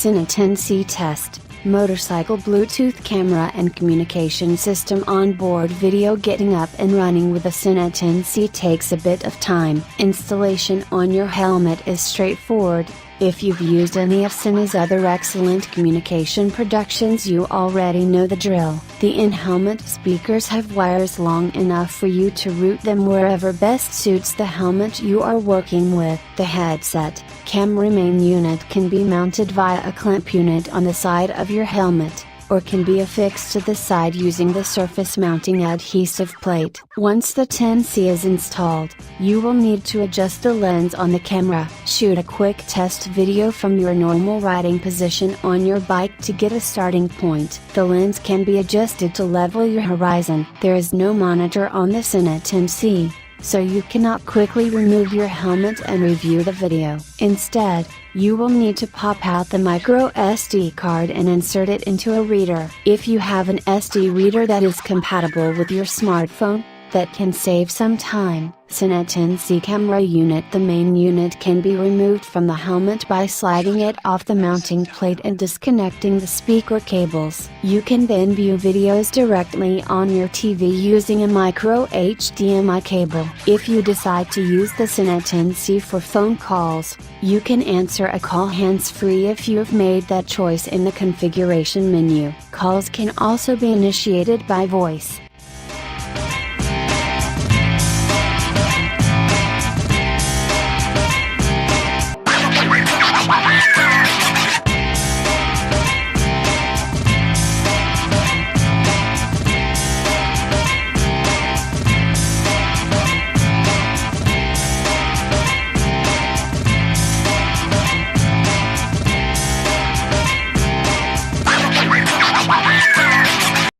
Sena 10C test, motorcycle Bluetooth camera and communication system on board video. Getting up and running with the Sena 10C takes a bit of time. Installation on your helmet is straightforward. If you've used any of Sena's other excellent communication productions, you already know the drill. The in-helmet speakers have wires long enough for you to route them wherever best suits the helmet you are working with. The headset, camera main unit can be mounted via a clamp unit on the side of your helmet, or can be affixed to the side using the surface mounting adhesive plate. Once the 10C is installed, you will need to adjust the lens on the camera. Shoot a quick test video from your normal riding position on your bike to get a starting point. The lens can be adjusted to level your horizon. There is no monitor on the Sena 10C, so you cannot quickly remove your helmet and review the video. Instead, you will need to pop out the MicroSD card and insert it into a reader. If you have an SD reader that is compatible with your smartphone, that can save some time. Sena 10C camera unit. The main unit can be removed from the helmet by sliding it off the mounting plate and disconnecting the speaker cables. You can then view videos directly on your TV using a micro HDMI cable. If you decide to use the Sena 10C for phone calls, you can answer a call hands-free if you have made that choice in the configuration menu. Calls can also be initiated by voice.